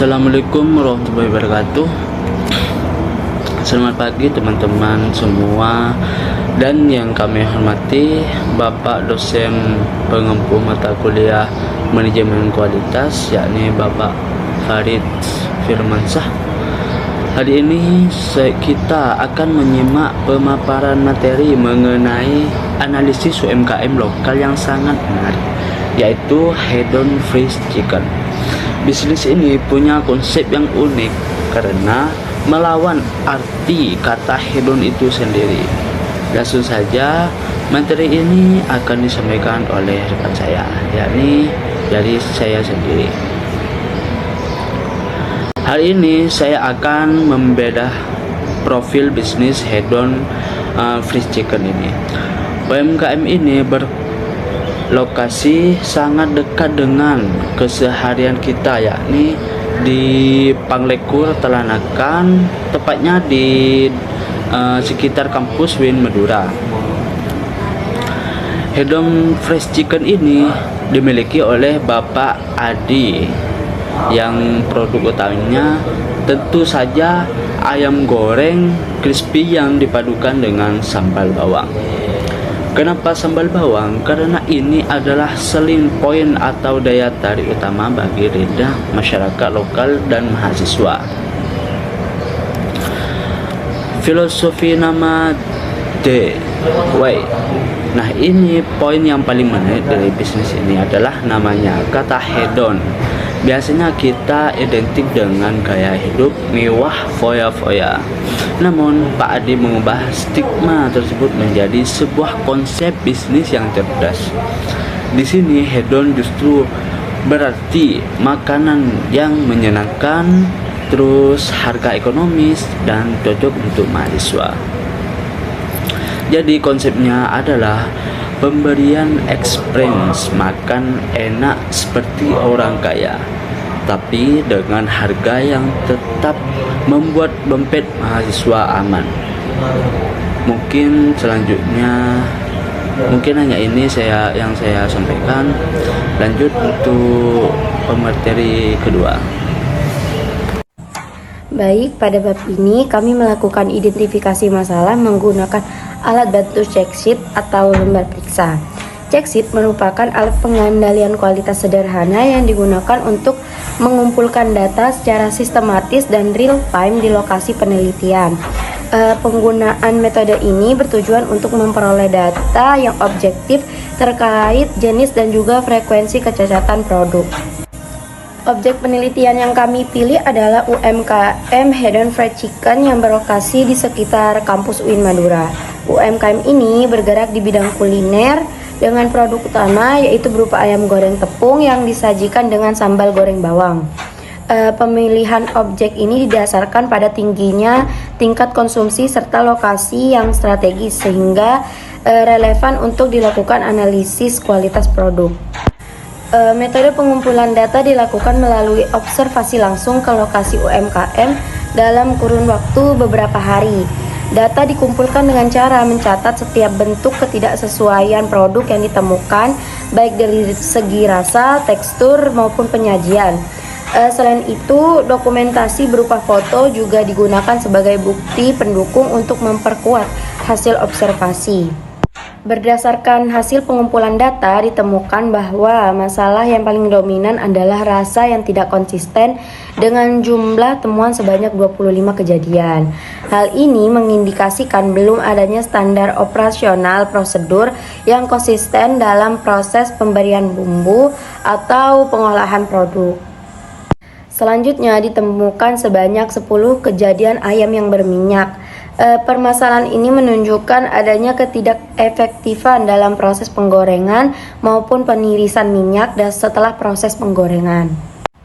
Assalamualaikum warahmatullahi wabarakatuh. Selamat pagi teman-teman semua, dan yang kami hormati Bapak dosen pengempu mata kuliah manajemen kualitas, yakni Bapak Farid Firmansyah. Hari ini kita akan menyimak pemaparan materi mengenai analisis UMKM lokal yang sangat menarik, yaitu hedon fried chicken. Bisnis ini punya konsep yang unik karena melawan arti kata hedon itu sendiri. Langsung saja, materi ini akan disampaikan oleh rekan saya, yakni dari saya sendiri. Hari ini saya akan membedah profil bisnis hedon fried chicken ini. UMKM ini lokasi sangat dekat dengan keseharian kita, yakni di Panglekur Telanakan, tepatnya di sekitar kampus UIN Madura. Hedon fried chicken ini dimiliki oleh Bapak Adi, yang produk utamanya tentu saja ayam goreng crispy yang dipadukan dengan sambal bawang. Kenapa sambal bawang? Karena ini adalah selling point atau daya tarik utama bagi lidah masyarakat lokal dan mahasiswa. Filosofi nama DIY. Nah, ini poin yang paling menarik dari bisnis ini adalah namanya, kata hedon. Biasanya kita identik dengan gaya hidup mewah foya-foya. Namun, Pak Adi mengubah stigma tersebut menjadi sebuah konsep bisnis yang cerdas. Di sini hedon justru berarti makanan yang menyenangkan, terus harga ekonomis dan cocok untuk mahasiswa. Jadi konsepnya adalah pemberian experience makan enak seperti orang kaya, tapi dengan harga yang tetap membuat dompet mahasiswa aman. Mungkin selanjutnya hanya ini yang saya sampaikan. Lanjut untuk pemateri kedua. Baik, pada bab ini kami melakukan identifikasi masalah menggunakan alat bantu check sheet atau lembar periksa. Check sheet merupakan alat pengendalian kualitas sederhana yang digunakan untuk mengumpulkan data secara sistematis dan real time di lokasi penelitian. Penggunaan metode ini bertujuan untuk memperoleh data yang objektif terkait jenis dan juga frekuensi kecacatan produk. Objek penelitian yang kami pilih adalah UMKM Hedon Fried Chicken yang berlokasi di sekitar kampus UIN Madura. UMKM ini bergerak di bidang kuliner dengan produk utama yaitu berupa ayam goreng tepung yang disajikan dengan sambal goreng bawang. Pemilihan objek ini didasarkan pada tingginya tingkat konsumsi serta lokasi yang strategis sehingga relevan untuk dilakukan analisis kualitas produk. Metode pengumpulan data dilakukan melalui observasi langsung ke lokasi UMKM dalam kurun waktu beberapa hari. Data dikumpulkan dengan cara mencatat setiap bentuk ketidaksesuaian produk yang ditemukan, baik dari segi rasa, tekstur, maupun penyajian. Selain itu, dokumentasi berupa foto juga digunakan sebagai bukti pendukung untuk memperkuat hasil observasi. Berdasarkan hasil pengumpulan data, ditemukan bahwa masalah yang paling dominan adalah rasa yang tidak konsisten dengan jumlah temuan sebanyak 25 kejadian. Hal ini mengindikasikan belum adanya standar operasional prosedur yang konsisten dalam proses pemberian bumbu atau pengolahan produk. Selanjutnya ditemukan sebanyak 10 kejadian ayam yang berminyak. Permasalahan ini menunjukkan adanya ketidakefektifan dalam proses penggorengan maupun penirisan minyak dan setelah proses penggorengan.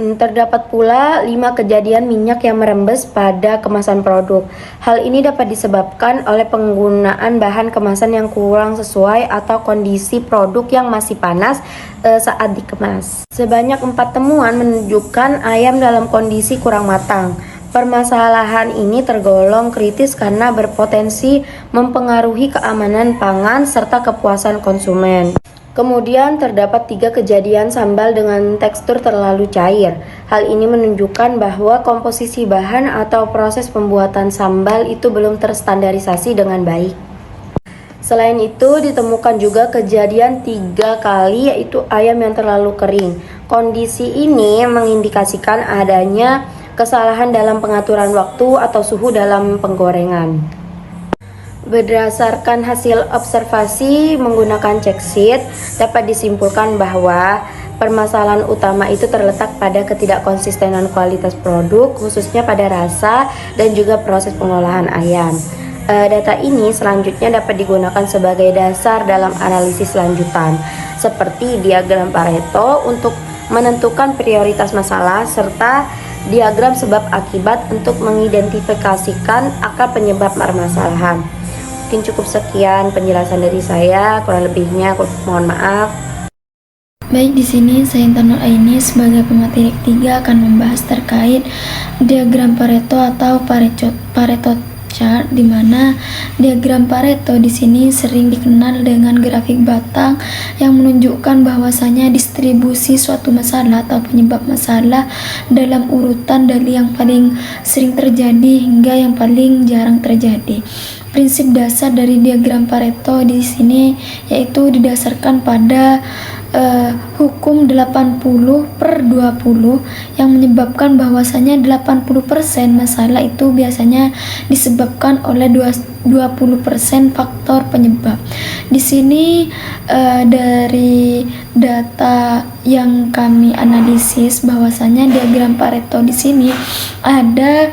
Terdapat pula 5 kejadian minyak yang merembes pada kemasan produk. Hal ini dapat disebabkan oleh penggunaan bahan kemasan yang kurang sesuai atau kondisi produk yang masih panas saat dikemas. Sebanyak 4 temuan menunjukkan ayam dalam kondisi kurang matang. Permasalahan ini tergolong kritis karena berpotensi mempengaruhi keamanan pangan serta kepuasan konsumen. Kemudian terdapat 3 kejadian sambal dengan tekstur terlalu cair. Hal ini menunjukkan bahwa komposisi bahan atau proses pembuatan sambal itu belum terstandarisasi dengan baik. Selain itu, ditemukan juga kejadian 3 kali, yaitu ayam yang terlalu kering. Kondisi ini mengindikasikan adanya kesalahan dalam pengaturan waktu atau suhu dalam penggorengan. Berdasarkan hasil observasi menggunakan check sheet, dapat disimpulkan bahwa permasalahan utama itu terletak pada ketidakkonsistenan kualitas produk, khususnya pada rasa dan juga proses pengolahan ayam. Data ini selanjutnya dapat digunakan sebagai dasar dalam analisis lanjutan, seperti diagram Pareto untuk menentukan prioritas masalah, serta diagram sebab akibat untuk mengidentifikasikan akar penyebab permasalahan. Mungkin cukup sekian penjelasan dari saya, kurang lebihnya aku mohon maaf. Baik, di sini saya Intan Nur Aini sebagai pemateri ketiga akan membahas terkait diagram Pareto atau Pareto chart, di mana diagram Pareto di sini sering dikenal dengan grafik batang yang menunjukkan bahwasanya distribusi suatu masalah atau penyebab masalah dalam urutan dari yang paling sering terjadi hingga yang paling jarang terjadi. Prinsip dasar dari diagram Pareto di sini yaitu didasarkan pada hukum 80/20 yang menyebabkan bahwasanya 80% masalah itu biasanya disebabkan oleh 20% faktor penyebab. Di sini dari data yang kami analisis bahwasanya diagram Pareto di sini ada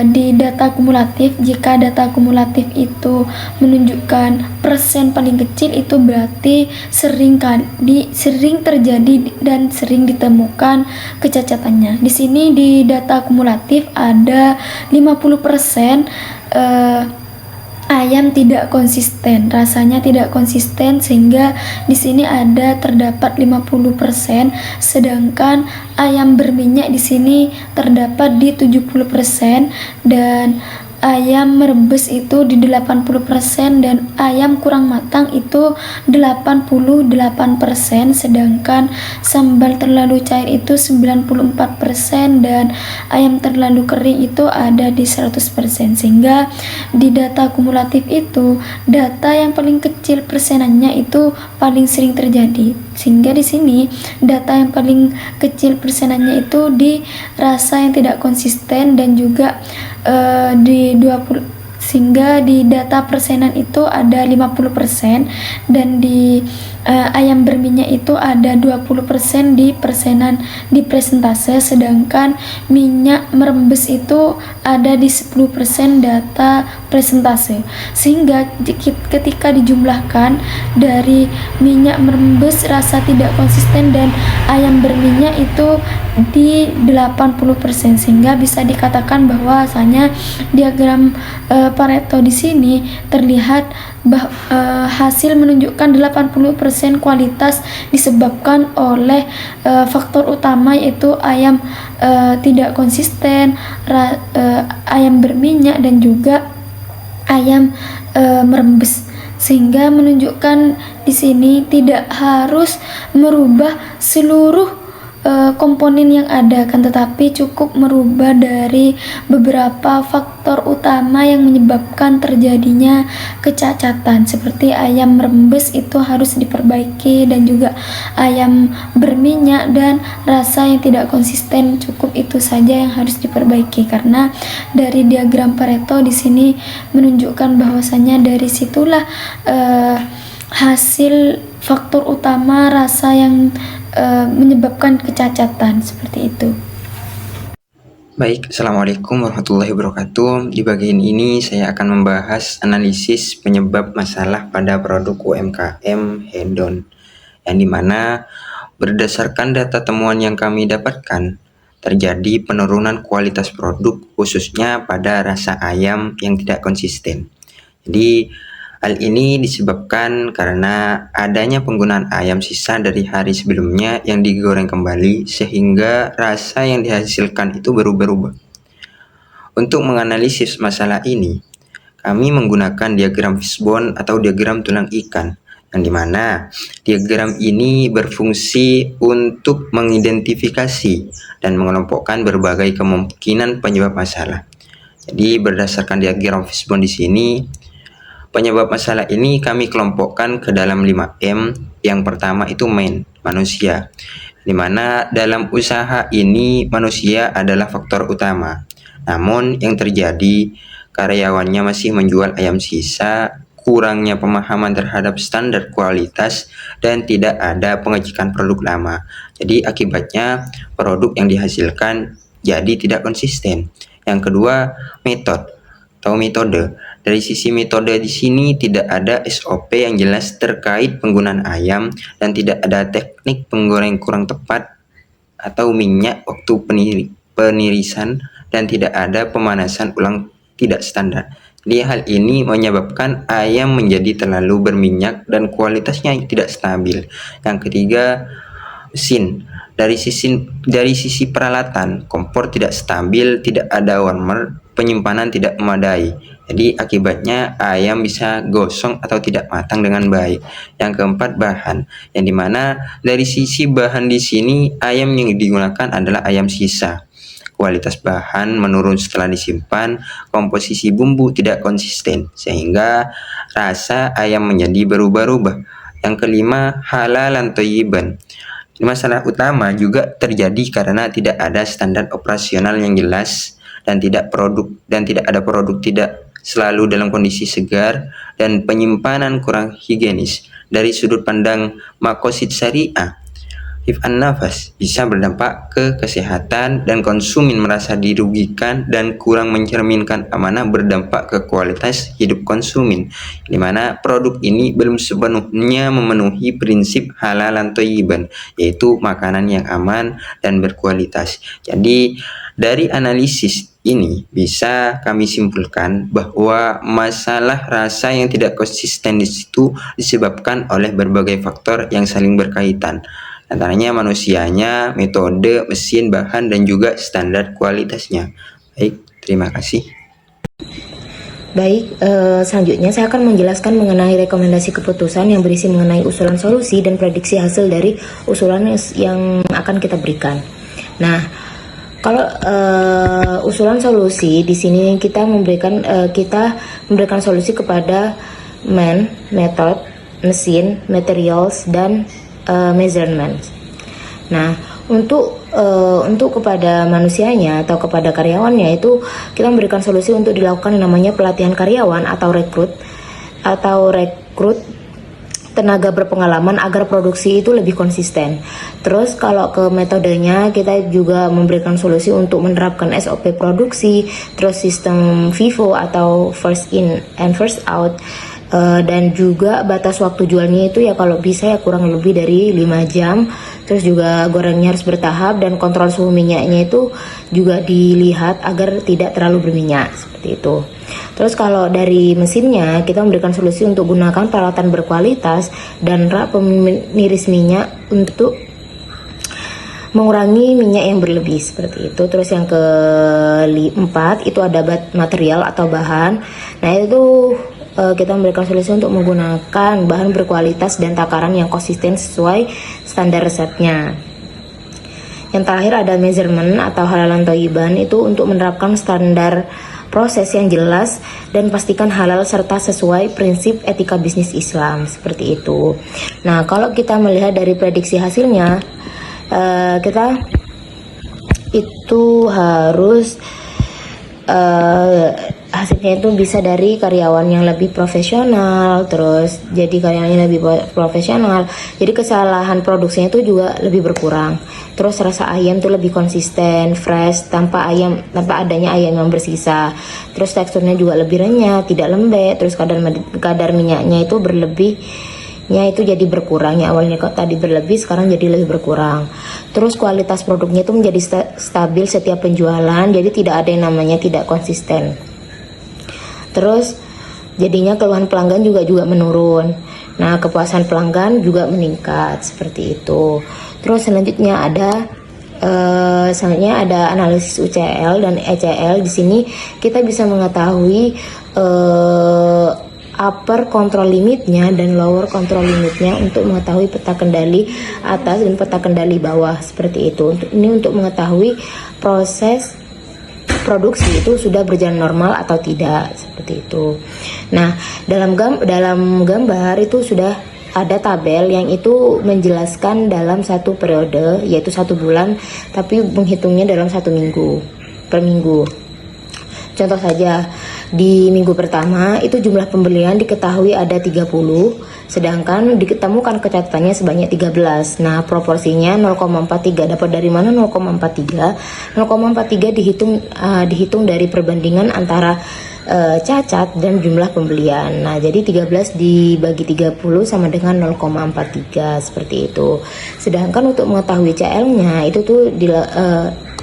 di data kumulatif. Jika data kumulatif itu menunjukkan persen paling kecil, itu berarti sering terjadi dan sering ditemukan kecacatannya. Di sini di data kumulatif ada 50% ayam tidak konsisten, rasanya tidak konsisten, sehingga di sini terdapat 50%, sedangkan ayam berminyak di sini terdapat di 70% dan ayam merebus itu di 80% dan ayam kurang matang itu 88%, sedangkan sambal terlalu cair itu 94% dan ayam terlalu kering itu ada di 100%. Sehingga di data kumulatif itu data yang paling kecil persenannya itu paling sering terjadi. Sehingga di sini data yang paling kecil persenannya itu di rasa yang tidak konsisten dan juga di 20, sehingga di data persenan itu ada 50% dan di ayam berminyak itu ada 20% di persenan di persentase, sedangkan minyak merebus itu ada di 10% data persentase. Sehingga ketika dijumlahkan dari minyak merebus, rasa tidak konsisten dan ayam berminyak itu di 80%, sehingga bisa dikatakan bahwasanya diagram Pareto di sini terlihat hasil menunjukkan 80% kualitas disebabkan oleh faktor utama, yaitu ayam tidak konsisten, ayam berminyak dan juga ayam merebus. Sehingga menunjukkan di sini tidak harus merubah seluruh komponen yang ada, kan tetapi cukup merubah dari beberapa faktor utama yang menyebabkan terjadinya kecacatan, seperti ayam merebus itu harus diperbaiki dan juga ayam berminyak dan rasa yang tidak konsisten. Cukup itu saja yang harus diperbaiki, karena dari diagram Pareto di sini menunjukkan bahwasanya dari situlah hasil faktor utama rasa yang menyebabkan kecacatan, seperti itu. Baik, Assalamualaikum warahmatullahi wabarakatuh. Di bagian ini saya akan membahas analisis penyebab masalah pada produk UMKM Hendon, yang dimana berdasarkan data temuan yang kami dapatkan, terjadi penurunan kualitas produk khususnya pada rasa ayam yang tidak konsisten. Jadi hal ini disebabkan karena adanya penggunaan ayam sisa dari hari sebelumnya yang digoreng kembali, sehingga rasa yang dihasilkan itu berubah-ubah. Untuk menganalisis masalah ini, kami menggunakan diagram fishbone atau diagram tulang ikan, yang dimana diagram ini berfungsi untuk mengidentifikasi dan mengelompokkan berbagai kemungkinan penyebab masalah. Jadi berdasarkan diagram fishbone di sini, penyebab masalah ini kami kelompokkan ke dalam 5M. Yang pertama itu manusia, di mana dalam usaha ini manusia adalah faktor utama. Namun yang terjadi, karyawannya masih menjual ayam sisa, kurangnya pemahaman terhadap standar kualitas, dan tidak ada pengecekan produk lama. Jadi akibatnya produk yang dihasilkan jadi tidak konsisten. Yang kedua, metode. Dari sisi metode di sini tidak ada SOP yang jelas terkait penggunaan ayam, dan tidak ada teknik penggoreng kurang tepat atau minyak waktu penirisan, dan tidak ada pemanasan ulang tidak standar. Jadi hal ini menyebabkan ayam menjadi terlalu berminyak dan kualitasnya tidak stabil. Yang ketiga, mesin. Dari sisi peralatan, kompor tidak stabil, tidak ada warmer, penyimpanan tidak memadai. Jadi akibatnya ayam bisa gosong atau tidak matang dengan baik. Yang keempat, bahan. Yang dimana dari sisi bahan di sini ayam yang digunakan adalah ayam sisa. Kualitas bahan menurun setelah disimpan, komposisi bumbu tidak konsisten, sehingga rasa ayam menjadi berubah-ubah. Yang kelima, halalan thayyiban. Masalah utama juga terjadi karena tidak ada standar operasional yang jelas, dan tidak ada produk tidak selalu dalam kondisi segar, dan penyimpanan kurang higienis. Dari sudut pandang makosid syariah, hifdz nafas bisa berdampak ke kesehatan, dan konsumen merasa dirugikan dan kurang mencerminkan amanah, berdampak ke kualitas hidup konsumen, di mana produk ini belum sepenuhnya memenuhi prinsip halalan thayyiban, yaitu makanan yang aman dan berkualitas. Jadi dari analisis ini bisa kami simpulkan bahwa masalah rasa yang tidak konsisten di situ disebabkan oleh berbagai faktor yang saling berkaitan. Antaranya manusianya, metode, mesin, bahan, dan juga standar kualitasnya. Baik, terima kasih. Baik, selanjutnya saya akan menjelaskan mengenai rekomendasi keputusan yang berisi mengenai usulan solusi dan prediksi hasil dari usulan yang akan kita berikan. Nah, kalau usulan solusi di sini kita memberikan solusi kepada method, mesin, materials, dan measurement. Nah, untuk kepada manusianya atau kepada karyawannya itu kita memberikan solusi untuk dilakukan yang namanya pelatihan karyawan atau rekrut tenaga berpengalaman agar produksi itu lebih konsisten. Terus kalau ke metodenya kita juga memberikan solusi untuk menerapkan SOP produksi, terus sistem FIFO atau first in and first out. Dan juga batas waktu jualnya itu ya kalau bisa ya kurang lebih dari 5 jam. Terus juga gorengnya harus bertahap, dan kontrol suhu minyaknya itu juga dilihat agar tidak terlalu berminyak, seperti itu. Terus kalau dari mesinnya kita memberikan solusi untuk gunakan peralatan berkualitas dan rak pemiris minyak untuk mengurangi minyak yang berlebih, seperti itu. Terus yang keempat itu ada material atau bahan. Nah itu kita memberikan solusi untuk menggunakan bahan berkualitas dan takaran yang konsisten sesuai standar resepnya. Yang terakhir ada measurement atau halalan thayyiban, itu untuk menerapkan standar proses yang jelas dan pastikan halal serta sesuai prinsip etika bisnis Islam, seperti itu. Nah, kalau kita melihat dari prediksi hasilnya, kita itu harus hasilnya itu bisa dari karyawan yang lebih profesional, terus jadi karyawan yang lebih profesional, jadi kesalahan produksinya itu juga lebih berkurang. Terus rasa ayam itu lebih konsisten, fresh, tanpa adanya ayam yang bersisa. Terus teksturnya juga lebih renyah, tidak lembek. Terus kadar minyaknya itu itu jadi berkurang, ya awalnya kok tadi berlebih sekarang jadi lebih berkurang. Terus kualitas produknya itu menjadi stabil setiap penjualan, jadi tidak ada yang namanya tidak konsisten. Terus jadinya keluhan pelanggan juga menurun. Nah, kepuasan pelanggan juga meningkat, seperti itu. Terus selanjutnya ada analisis UCL dan ECL. Di sini kita bisa mengetahui upper control limitnya dan lower control limitnya untuk mengetahui peta kendali atas dan peta kendali bawah seperti itu. Ini untuk mengetahui proses produksi itu sudah berjalan normal atau tidak seperti itu. Nah, dalam gambar itu sudah ada tabel yang itu menjelaskan dalam satu periode, yaitu 1 bulan, tapi menghitungnya dalam 1 minggu per minggu. Contoh saja, di minggu pertama itu jumlah pembelian diketahui ada 30, sedangkan ditemukan kecatatannya sebanyak 13. Nah, proporsinya 0,43. Dapat dari mana 0,43? 0,43 dihitung dari perbandingan antara cacat dan jumlah pembelian. Nah, jadi 13 dibagi 30 sama dengan 0,43 seperti itu. Sedangkan untuk mengetahui CL-nya itu tuh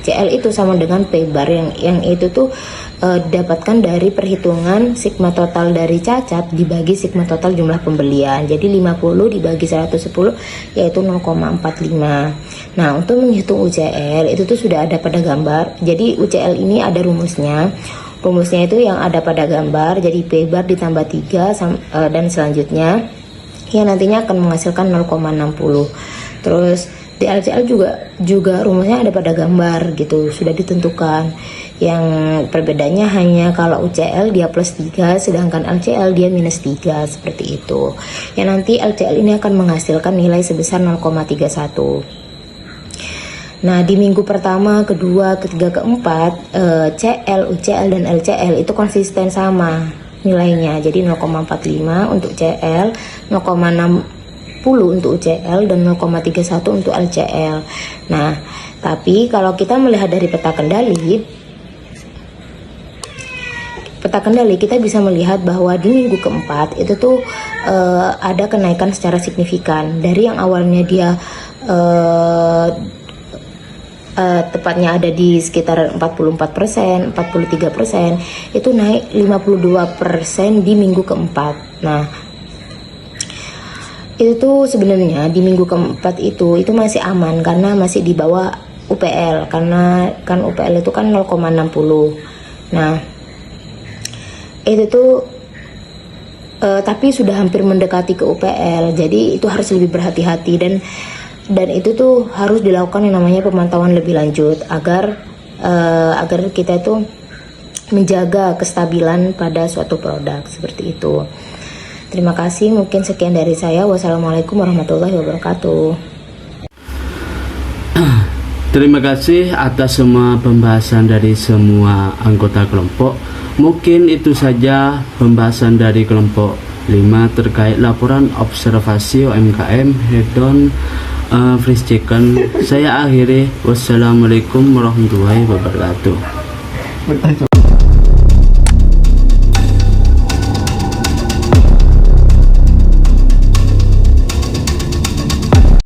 CL itu sama dengan P bar yang itu tuh didapatkan dari perhitungan sigma total dari cacat dibagi sigma total jumlah pembelian. Jadi 50 dibagi 110 yaitu 0,45. Nah, untuk menghitung UCL itu tuh sudah ada pada gambar. Jadi UCL ini ada rumusnya. Rumusnya itu yang ada pada gambar. Jadi P bar ditambah 3 dan selanjutnya yang nantinya akan menghasilkan 0,60. Terus di LCL juga rumusnya ada pada gambar gitu, sudah ditentukan. Yang perbedaannya hanya kalau UCL dia plus 3 sedangkan LCL dia minus 3 seperti itu. Yang nanti LCL ini akan menghasilkan nilai sebesar 0,31. Nah, di minggu pertama, kedua, ketiga, keempat CL, UCL dan LCL itu konsisten sama nilainya. Jadi 0,45 untuk CL, 0,60 untuk UCL dan 0,31 untuk LCL. Nah, tapi kalau kita melihat dari peta kendali kita bisa melihat bahwa di minggu keempat itu tuh ada kenaikan secara signifikan dari yang awalnya dia tepatnya ada di sekitar 44%, 43%, itu naik 52% di minggu keempat. Nah, itu tuh sebenarnya di minggu keempat itu masih aman karena masih di bawah UPL, karena kan UPL itu kan 0,60. Nah, itu tuh tapi sudah hampir mendekati ke UPL, jadi itu harus lebih berhati-hati dan itu tuh harus dilakukan yang namanya pemantauan lebih lanjut agar kita itu menjaga kestabilan pada suatu produk seperti itu. Terima kasih, mungkin sekian dari saya. Wassalamualaikum warahmatullahi wabarakatuh. Terima kasih atas semua pembahasan dari semua anggota kelompok. Mungkin itu saja pembahasan dari kelompok 5 terkait laporan observasi UMKM hedon freeze chicken. Saya akhiri. Wassalamualaikum warahmatullahi wabarakatuh.